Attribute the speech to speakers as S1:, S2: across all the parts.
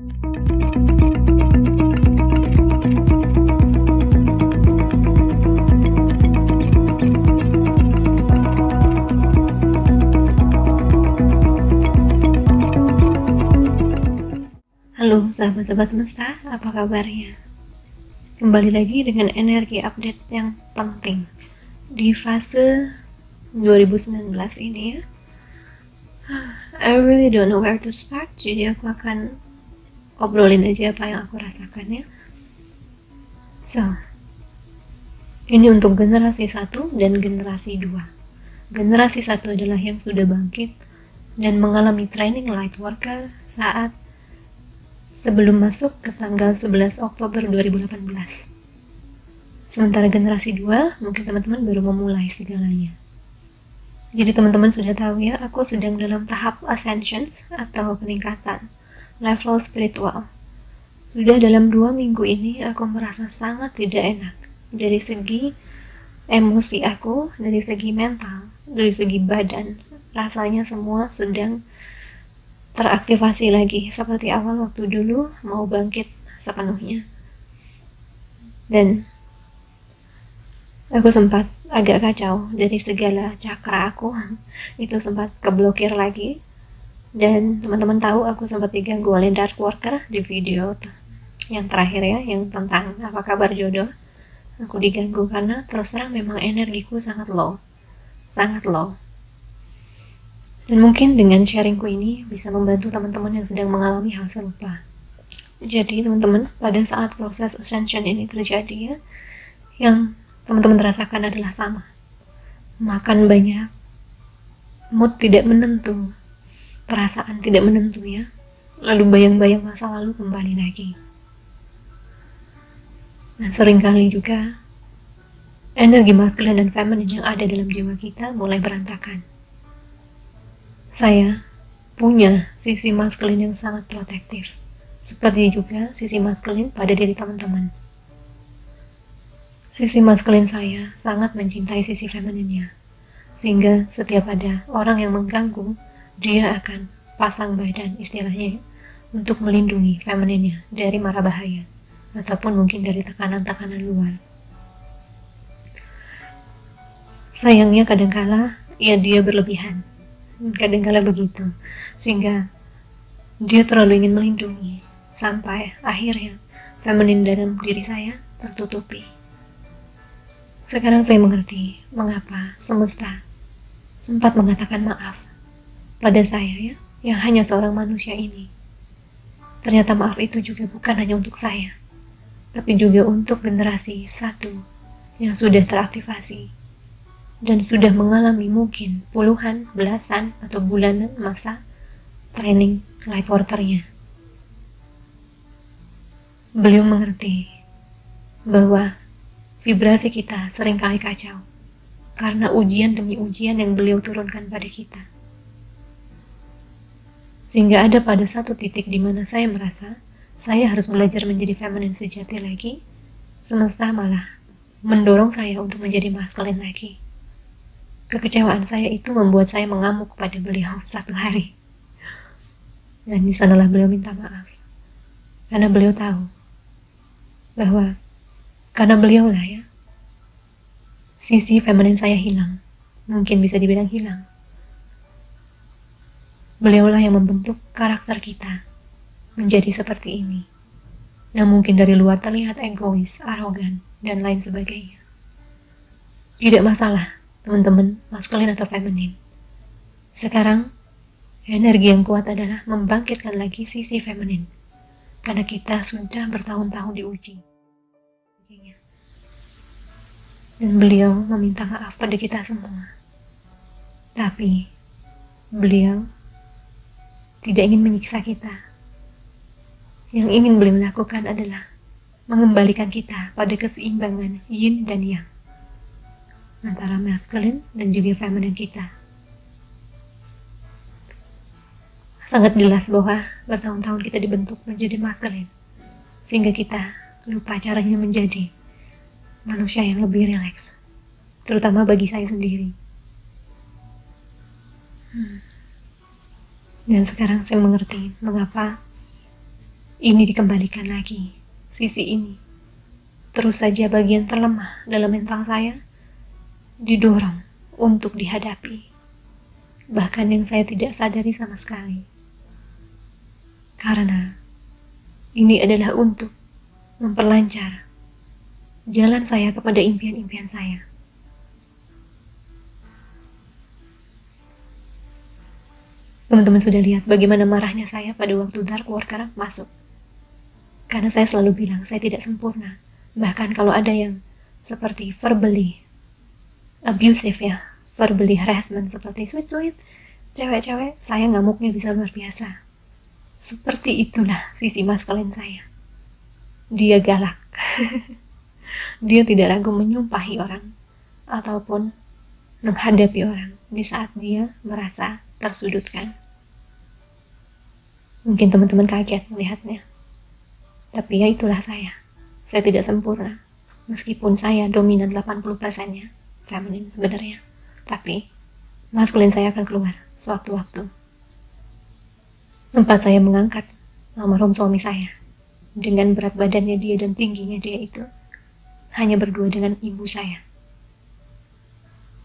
S1: Halo sahabat-sahabat semesta, apa kabarnya? Kembali lagi dengan energi update yang penting di fase 2019 ini ya. I really don't know where to start, jadi aku akan obrolin aja apa yang aku rasakan ya. So, ini untuk generasi 1 dan generasi 2. Generasi 1 adalah yang sudah bangkit dan mengalami training light worker saat sebelum masuk ke tanggal 11 Oktober 2018. Sementara generasi 2, mungkin teman-teman baru memulai segalanya. Jadi teman-teman sudah tahu ya, aku sedang dalam tahap ascensions atau peningkatan level spiritual. Sudah dalam 2 minggu ini aku merasa sangat tidak enak dari segi emosi aku, dari segi mental, dari segi badan. Rasanya semua sedang teraktivasi lagi seperti awal waktu dulu mau bangkit sepenuhnya. Dan aku sempat agak kacau dari segala cakra aku itu sempat keblokir lagi. Dan teman-teman tahu aku sempat diganggu oleh dark worker di video yang terakhir ya, yang tentang apa kabar jodoh. Aku diganggu karena terus terang memang energiku sangat low. Dan mungkin dengan sharingku ini bisa membantu teman-teman yang sedang mengalami hal serupa. Jadi teman-teman, pada saat proses ascension ini terjadi ya, yang teman-teman rasakan adalah sama. Makan banyak, mood tidak menentu, perasaan tidak menentu ya, lalu bayang-bayang masa lalu kembali lagi. Dan seringkali juga energi maskulin dan feminin yang ada dalam jiwa kita mulai berantakan. Saya punya sisi maskulin yang sangat protektif, seperti juga sisi maskulin pada diri teman-teman. Sisi maskulin saya sangat mencintai sisi femininnya, sehingga setiap ada orang yang mengganggu, dia akan pasang badan istilahnya untuk melindungi femininnya dari mara bahaya, ataupun mungkin dari tekanan-tekanan luar. Sayangnya kadangkala ya dia berlebihan. Kadang-kala begitu, sehingga dia terlalu ingin melindungi sampai akhirnya feminin dalam diri saya tertutupi. Sekarang saya mengerti mengapa semesta sempat mengatakan maaf pada saya ya, yang hanya seorang manusia ini. Ternyata maaf itu juga bukan hanya untuk saya, tapi juga untuk generasi 1 yang sudah teraktivasi dan sudah mengalami mungkin puluhan, belasan, atau bulanan masa training light worker-nya. Beliau mengerti bahwa vibrasi kita seringkali kacau karena ujian demi ujian yang beliau turunkan pada kita. Sehingga ada pada satu titik di mana saya merasa saya harus belajar menjadi feminin sejati lagi, semesta malah mendorong saya untuk menjadi maskulin lagi. Kekecewaan saya itu membuat saya mengamuk pada beliau satu hari. Dan di sanalah beliau minta maaf. Karena beliau tahu bahwa karena beliau lah ya, sisi feminin saya hilang. Mungkin bisa dibilang hilang. Beliaulah yang membentuk karakter kita menjadi seperti ini. Yang mungkin dari luar terlihat egois, arogan, dan lain sebagainya. Tidak masalah, teman-teman, maskulin atau feminin. Sekarang, energi yang kuat adalah membangkitkan lagi sisi feminin. Karena kita sudah bertahun-tahun diuji. Dan beliau meminta maaf pada kita semua. Tapi, beliau tidak ingin menyiksa kita. Yang ingin beliau lakukan adalah mengembalikan kita pada keseimbangan yin dan yang antara maskulin dan juga feminin kita. Sangat jelas bahwa bertahun-tahun kita dibentuk menjadi maskulin, sehingga kita lupa caranya menjadi manusia yang lebih rileks, terutama bagi saya sendiri. Dan sekarang saya mengerti mengapa Ini dikembalikan lagi, sisi ini. Terus saja bagian terlemah dalam mental saya didorong untuk dihadapi. Bahkan yang saya tidak sadari sama sekali. Karena ini adalah untuk memperlancar jalan saya kepada impian-impian saya. Teman-teman sudah lihat bagaimana marahnya saya pada waktu Dark Worker masuk. Karena saya selalu bilang saya tidak sempurna. Bahkan kalau ada yang seperti verbally abusive ya, verbally harassment seperti sweet cewek-cewek, saya ngamuknya bisa luar biasa. Seperti itulah sisi maskulin saya. Dia galak. Dia tidak ragu menyumpahi orang ataupun menghadapi orang di saat dia merasa tersudutkan. Mungkin teman-teman kaget melihatnya. Tapi ya itulah saya. Saya tidak sempurna. Meskipun saya dominan 80%-nya feminine sebenarnya. Tapi maskulin saya akan keluar sewaktu-waktu. Tempat saya mengangkat almarhum suami saya. Dengan berat badannya dia dan tingginya dia itu. Hanya berdua dengan ibu saya.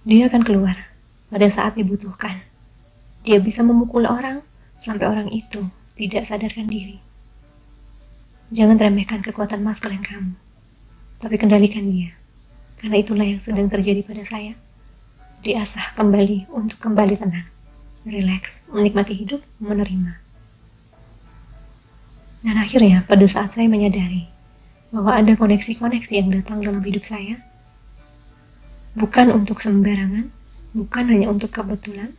S1: Dia akan keluar pada saat dibutuhkan. Dia bisa memukul orang sampai orang itu tidak sadarkan diri. Jangan remehkan kekuatan maskulin kamu, tapi kendalikan dia. Karena itulah yang sedang terjadi pada saya. Diasah kembali untuk kembali tenang, relax, menikmati hidup, menerima. Dan akhirnya pada saat saya menyadari bahwa ada koneksi-koneksi yang datang dalam hidup saya, bukan untuk sembarangan, bukan hanya untuk kebetulan,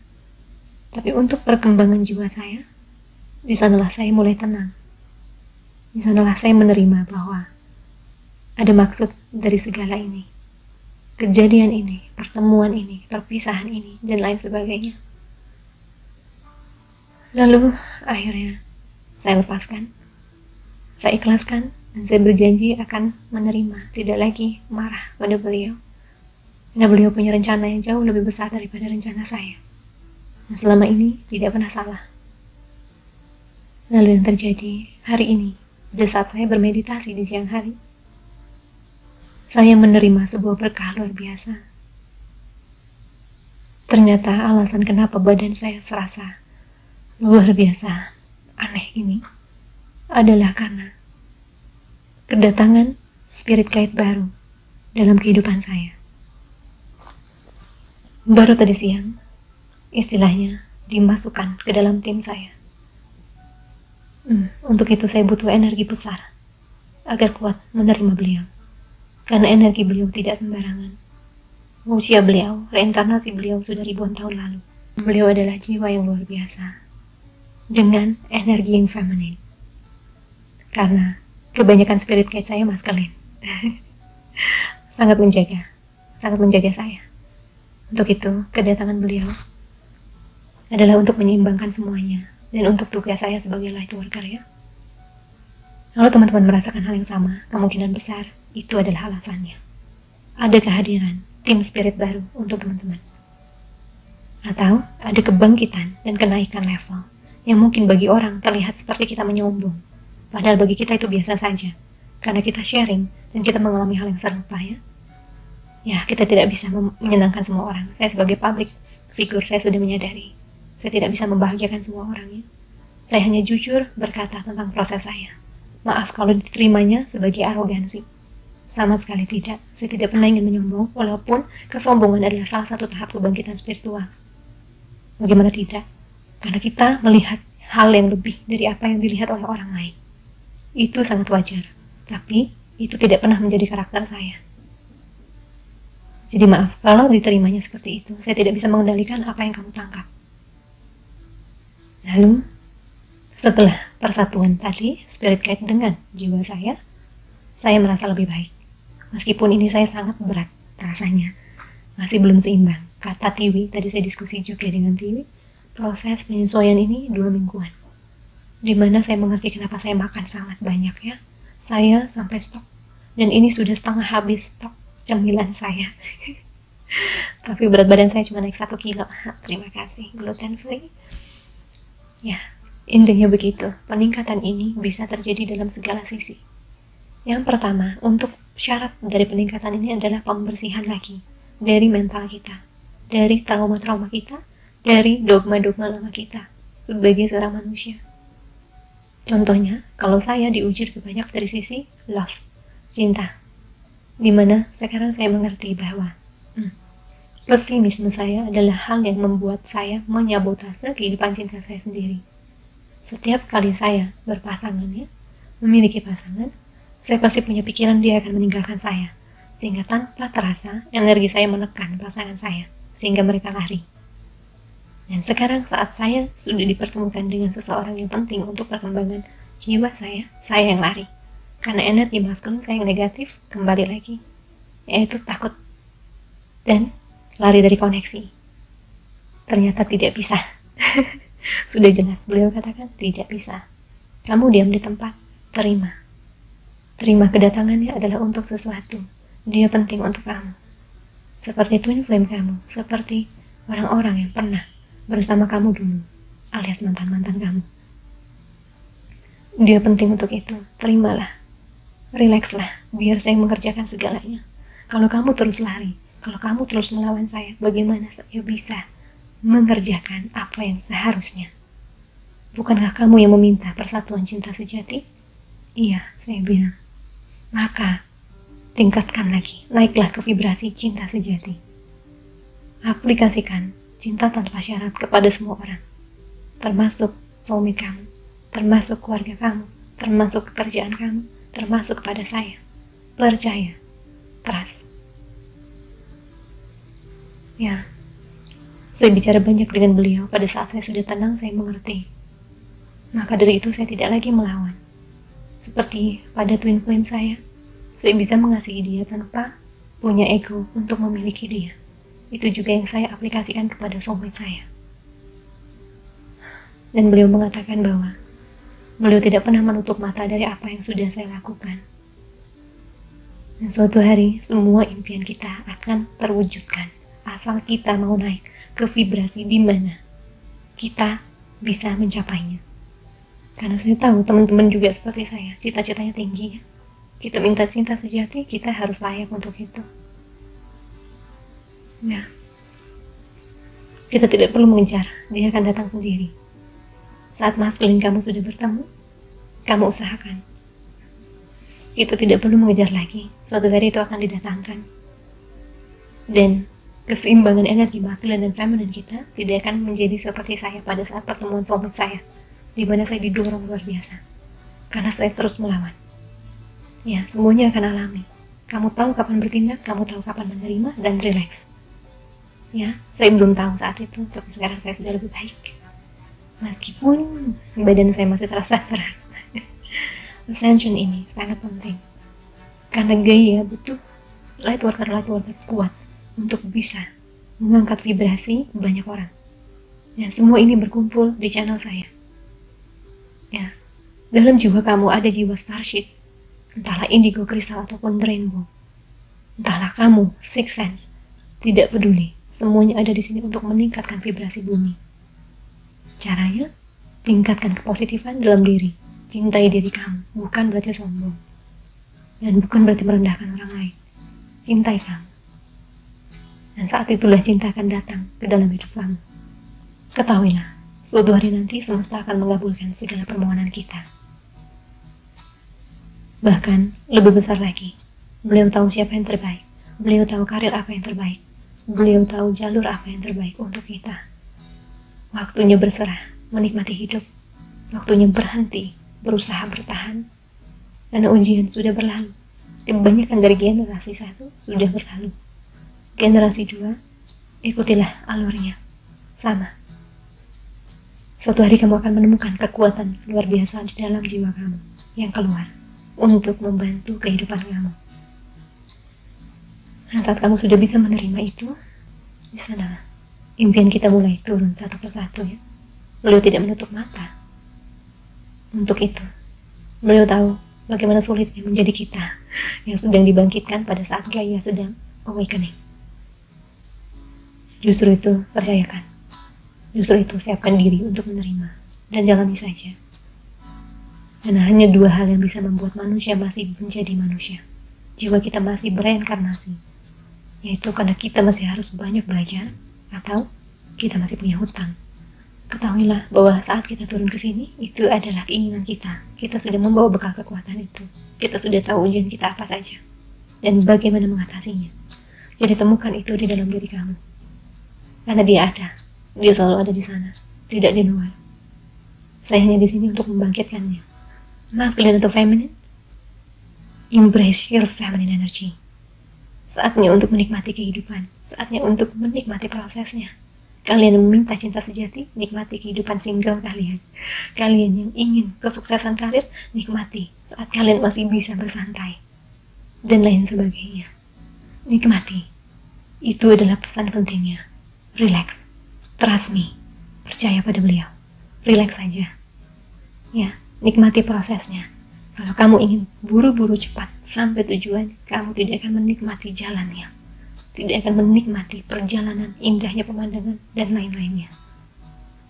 S1: tapi untuk perkembangan jiwa saya, di sanalah saya mulai tenang. Di sanalah saya menerima bahwa ada maksud dari segala ini. Kejadian ini, pertemuan ini, perpisahan ini, dan lain sebagainya. Lalu, akhirnya, saya lepaskan. Saya ikhlaskan, dan saya berjanji akan menerima, tidak lagi marah pada beliau. Karena beliau punya rencana yang jauh lebih besar daripada rencana saya. Dan selama ini, tidak pernah salah. Lalu yang terjadi hari ini, pada saat saya bermeditasi di siang hari, saya menerima sebuah berkah luar biasa. Ternyata alasan kenapa badan saya serasa luar biasa aneh ini adalah karena kedatangan spirit guide baru dalam kehidupan saya. Baru tadi siang, istilahnya dimasukkan ke dalam tim saya. Untuk itu saya butuh energi besar agar kuat menerima beliau. Karena energi beliau tidak sembarangan. Usia beliau, reinkarnasi beliau sudah ribuan tahun lalu. Beliau adalah jiwa yang luar biasa dengan energi yang feminin. Karena kebanyakan spirit guide saya maskulin. sangat menjaga saya. Untuk itu, kedatangan beliau adalah untuk menyeimbangkan semuanya. Dan untuk tugas saya sebagai light worker ya. Kalau teman-teman merasakan hal yang sama, kemungkinan besar itu adalah alasannya. Ada kehadiran tim spirit baru untuk teman-teman. Atau ada kebangkitan dan kenaikan level yang mungkin bagi orang terlihat seperti kita menyombong. Padahal bagi kita itu biasa saja. Karena kita sharing dan kita mengalami hal yang serupa ya. Ya, kita tidak bisa menyenangkan semua orang. Saya sebagai public figure, saya sudah menyadari. Saya tidak bisa membahagiakan semua orang ya. Saya hanya jujur berkata tentang proses saya. Maaf kalau diterimanya sebagai arogansi. Sama sekali tidak. Saya tidak pernah ingin menyombong, walaupun kesombongan adalah salah satu tahap kebangkitan spiritual. Bagaimana tidak? Karena kita melihat hal yang lebih dari apa yang dilihat oleh orang lain. Itu sangat wajar. Tapi itu tidak pernah menjadi karakter saya. Jadi maaf, kalau diterimanya seperti itu, saya tidak bisa mengendalikan apa yang kamu tangkap. Lalu, setelah persatuan tadi, spirit guide dengan jiwa saya merasa lebih baik. Meskipun ini saya sangat berat rasanya, masih belum seimbang. Kata Tiwi, tadi saya diskusi juga dengan Tiwi, proses penyesuaian ini 2 mingguan. Dimana saya mengerti kenapa saya makan sangat banyak ya. Saya sampai stok, dan ini sudah setengah habis stok cemilan saya. Tapi berat badan saya cuma naik 1 kilo. Terima kasih, gluten free. Ya, Intinya begitu, peningkatan ini bisa terjadi dalam segala sisi. Yang pertama, untuk syarat dari peningkatan ini adalah pembersihan lagi dari mental kita, dari trauma-trauma kita, dari dogma-dogma lama kita sebagai seorang manusia. Contohnya, kalau saya diuji banyak dari sisi love, cinta, dimana sekarang saya mengerti bahwa pesimisme saya adalah hal yang membuat saya menyabotase kehidupan cinta saya sendiri. Setiap kali saya berpasangan memiliki pasangan, saya pasti punya pikiran dia akan meninggalkan saya. Sehingga tanpa terasa, energi saya menekan pasangan saya, sehingga mereka lari. Dan sekarang saat saya sudah dipertemukan dengan seseorang yang penting untuk perkembangan jiwa saya yang lari. Karena energi maskulin saya yang negatif, kembali lagi, yaitu takut dan lari dari koneksi. Ternyata tidak bisa. Sudah jelas, beliau katakan tidak bisa. Kamu diam di tempat, terima. Terima kedatangannya adalah untuk sesuatu. Dia penting untuk kamu. Seperti twin flame kamu, seperti orang-orang yang pernah bersama kamu dulu, alias mantan-mantan kamu. Dia penting untuk itu, terimalah. Rilekslah, biar saya mengerjakan segalanya. Kalau kamu terus lari, kalau kamu terus melawan saya, bagaimana saya bisa mengerjakan apa yang seharusnya? Bukankah kamu yang meminta persatuan cinta sejati? Iya, saya bilang. Maka, tingkatkan lagi, naiklah ke vibrasi cinta sejati. Aplikasikan cinta tanpa syarat kepada semua orang, termasuk soulmate kamu, termasuk keluarga kamu, termasuk pekerjaan kamu, termasuk kepada saya. Percaya, trust. Ya, saya bicara banyak dengan beliau. Pada saat saya sudah tenang, saya mengerti. Maka dari itu saya tidak lagi melawan. Seperti pada twin flame saya bisa mengasihi dia tanpa punya ego untuk memiliki dia. Itu juga yang saya aplikasikan kepada soulmate saya. Dan beliau mengatakan bahwa beliau tidak pernah menutup mata dari apa yang sudah saya lakukan. Dan suatu hari semua impian kita akan terwujudkan asal kita mau naik ke vibrasi di mana kita bisa mencapainya. Karena saya tahu teman-teman juga seperti saya, cita-citanya tinggi ya. Kita minta cinta sejati, kita harus layak untuk itu. Ya. Kita tidak perlu mengejar, dia akan datang sendiri. Saat maskulin kamu sudah bertemu, kamu usahakan. Kita tidak perlu mengejar lagi, suatu hari itu akan didatangkan. Dan keseimbangan energi maskulin dan feminin kita tidak akan menjadi seperti saya pada saat pertemuan soulmate saya, di mana saya didorong luar biasa, karena saya terus melawan. Ya, semuanya akan alami. Kamu tahu kapan bertindak, kamu tahu kapan menerima dan relax. Ya, saya belum tahu saat itu, tapi sekarang saya sudah lebih baik. Meskipun badan saya masih terasa berat. Ascension ini sangat penting. Karena Gaia butuh light worker kuat untuk bisa mengangkat vibrasi banyak orang. Dan semua ini berkumpul di channel saya. Ya, dalam jiwa kamu ada jiwa starship, entahlah indigo kristal ataupun rainbow, entahlah kamu sixth sense, tidak peduli, semuanya ada di sini untuk meningkatkan vibrasi bumi. Caranya, tingkatkan kepositifan dalam diri, cintai diri kamu, bukan berarti sombong, dan bukan berarti merendahkan orang lain. Cintai kamu, dan saat itulah cinta akan datang ke dalam hidup kamu. Ketahuilah, suatu hari nanti semesta akan mengabulkan segala permohonan kita. Bahkan lebih besar lagi, beliau tahu siapa yang terbaik, beliau tahu karir apa yang terbaik, beliau tahu jalur apa yang terbaik untuk kita. Waktunya berserah, menikmati hidup, waktunya berhenti, berusaha bertahan, karena ujian sudah berlalu. Kebanyakan dari generasi 1 sudah berlalu. Generasi 2, ikutilah alurnya, sama. Suatu hari kamu akan menemukan kekuatan luar biasa di dalam jiwa kamu yang keluar untuk membantu kehidupan kamu. Dan saat kamu sudah bisa menerima itu, di sana impian kita mulai turun satu persatu ya. Beliau tidak menutup mata untuk itu. Beliau tahu bagaimana sulitnya menjadi kita yang sedang dibangkitkan pada saat Gaia sedang awakening. Justru itu percayakan. Justru itu siapkan diri untuk menerima. dan jalani saja. Dan hanya dua hal yang bisa membuat manusia masih menjadi manusia. Jiwa kita masih bereinkarnasi, yaitu karena kita masih harus banyak belajar, atau kita masih punya hutang. Ketahuilah bahwa saat kita turun ke sini, itu adalah keinginan kita. Kita sudah membawa bekal kekuatan itu. Kita sudah tahu ujian kita apa saja dan bagaimana mengatasinya. Jadi temukan itu di dalam diri kamu. Karena dia ada. Dia selalu ada di sana, tidak di luar. Saya hanya di sini untuk membangkitkannya. Masculine atau feminine? Embrace your feminine energy. Saatnya untuk menikmati kehidupan. Saatnya untuk menikmati prosesnya. Kalian yang meminta cinta sejati, nikmati kehidupan single kalian. Kalian yang ingin kesuksesan karir, nikmati saat kalian masih bisa bersantai. Dan lain sebagainya. Nikmati. Itu adalah pesan pentingnya. Relax. Trust me. Percaya pada beliau. Relax saja. Ya, nikmati prosesnya. Kalau kamu ingin buru-buru cepat sampai tujuan, kamu tidak akan menikmati jalannya. Tidak akan menikmati perjalanan, indahnya pemandangan, dan lain-lainnya.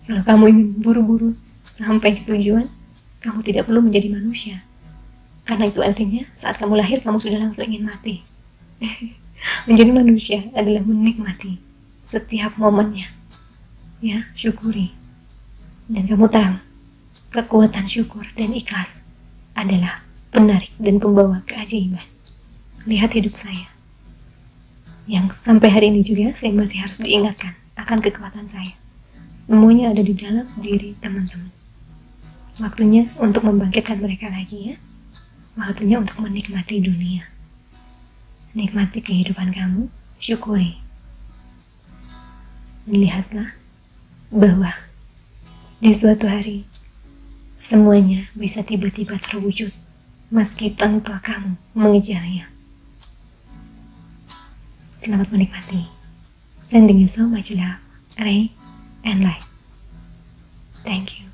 S1: Kalau kamu ingin buru-buru sampai ke tujuan, kamu tidak perlu menjadi manusia. Karena itu artinya saat kamu lahir, kamu sudah langsung ingin mati. Menjadi manusia adalah menikmati setiap momennya. Ya, syukuri. Dan kamu tahu, kekuatan syukur dan ikhlas adalah penarik dan pembawa keajaiban. Lihat hidup saya. Yang sampai hari ini juga saya masih harus diingatkan akan kekuatan saya. Semuanya ada di dalam diri teman-teman. Waktunya untuk membangkitkan mereka lagi ya. Waktunya untuk menikmati dunia. Nikmati kehidupan kamu, syukuri. Lihatlah bahwa di suatu hari semuanya bisa tiba-tiba terwujud meski tanpa kamu mengejarnya. Selamat menikmati. Sending you so much love, Ray, and light. Thank you.